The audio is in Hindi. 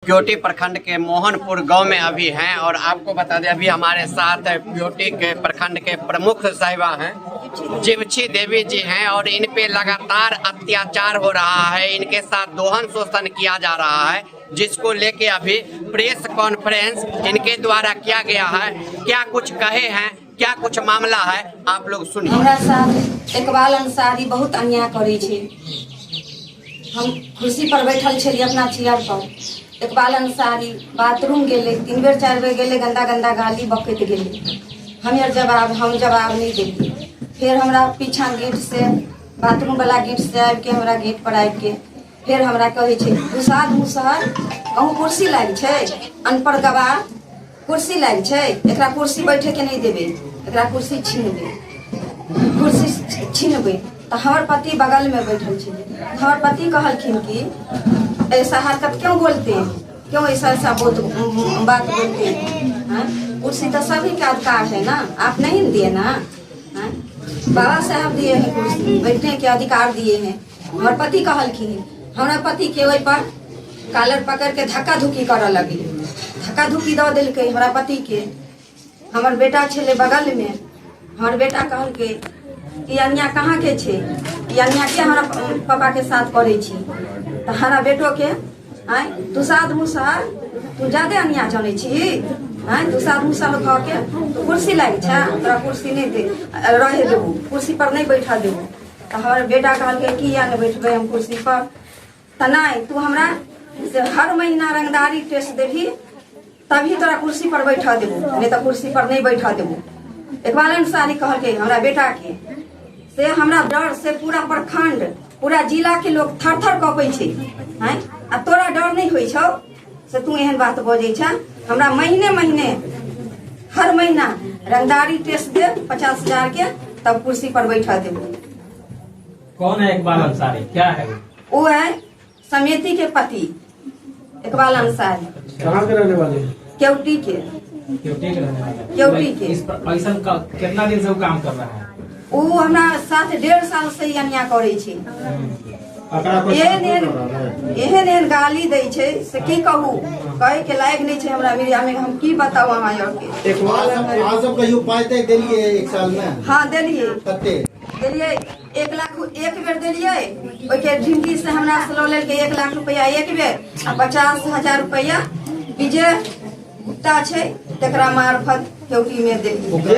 क्योटी प्रखंड के मोहनपुर गांव में अभी हैं और आपको बता दें अभी हमारे साथ क्योटी के प्रखंड के प्रमुख साहिबा हैं जीवछी देवी जी हैं और इन पे लगातार अत्याचार हो रहा है। इनके साथ दोहन शोषण किया जा रहा है, जिसको लेके अभी प्रेस कॉन्फ्रेंस इनके द्वारा किया गया है। क्या कुछ कहे हैं, क्या कुछ मामला है, आप लोग सुनिए। हमारा साथ इकबाल अंसारी बहुत अन्याय करे छे। हम कुर्सी पर बैठल छलिए अपना चेयर पर, इकबाल अंसारी बाथरूम गेले, 3 बेर 4 बेर गेले, गंदा गंदा गाली बकैत गेले। हम जवाब नहीं देलिए। फिर हमरा पीछा गेट से बाथरूम वाला गेट से आबि के हमरा गेट पर आबि के फिर हमरा कहे छे दुसाद मुसहर कहूँ कुर्सी लाग छे, अनपढ़ गवाह कुर्सी लाग छे, एकरा कुर्सी बैठे के नहीं देबे, एकरा कुर्सी छीनबे। तो हमार पति बगल में बैठल छे। हमार पति कहलखिन कि ऐसा हरकत क्यों बोलते हैं, क्यों ऐसा बात बोलते हैं। कुर्सी तो सभी का अधिकार है ना, आप नहीं दिए ना। बाबा साहब दिए हैं कुर्सी, बैठने के अधिकार दिए हैं। हमार पति कहलखिन, हमारा पति के वही पर कालर पकड़ के धक्का धुक्की कर लगे, धक्का धुक्की दे दिल हमारा पति के। हमार बेटा छे बगल में, हमार बेटा कहल के अन्या कहाँ के छे, अन्या के हमारा पापा के साथ करे छी। तो हमारा बेटो के तू साध मुसहर तू ज्यादा अन्या जाने छी, तू साध मुसहर खा के तू कुर्सी लाग छा, तोरा कुर्सी नहीं दे रहे देबू, कुर्सी पर नहीं बैठा देबू। तो हमारा बेटा कहल के किया नहीं बैठबे हम कुर्सी पर। तो नहीं, तू हमरा हर महीना रंगदारी टेस्ट देभी तभी तोरा कुर्सी पर बैठा देबू, नहीं तो कुर्सी पर नहीं बैठा देबू। इकबाल अंसारी कहल के हमारा बेटा के से हमरा डर से पूरा प्रखंड पूरा जिला के लोग थर थर कपे छे। आ तोरा डर नहीं होई छौ से तू एहन बात बजे छा। हमरा महीने महीने हर महीना रंगदारी टेस्ट दे 50,000 के, तब कुर्सी पर बैठा देबू। कौन है इकबाल अंसारी, क्या है वो है समिति के पति इकबाल अंसारी। कहाँ के रहने वाले हैं? क्योटी के रहने वाले। क्योटी के। ऐसा कितना दिन से वो काम कर रहा है? वो हमरा साथ 1.5 साल से अन्याय करे छे। एहन गाली दे छे से की कहू, कहे के लायक नहीं छे हमरा मीडिया में। हम की बताऊ अहाँ के। आजम कहियो पाई तक देलिए 1 साल में? हाँ देलिए, कते देलिए 1 लाख एक बेर देलिए। ओइ के ढिंगी से हमरा से लो लेल के 1 लाख रुपया एक बेर आ 50,000 रुपया विजय गुप्ता छे तकरा मार्फत क्योटी में देलिए।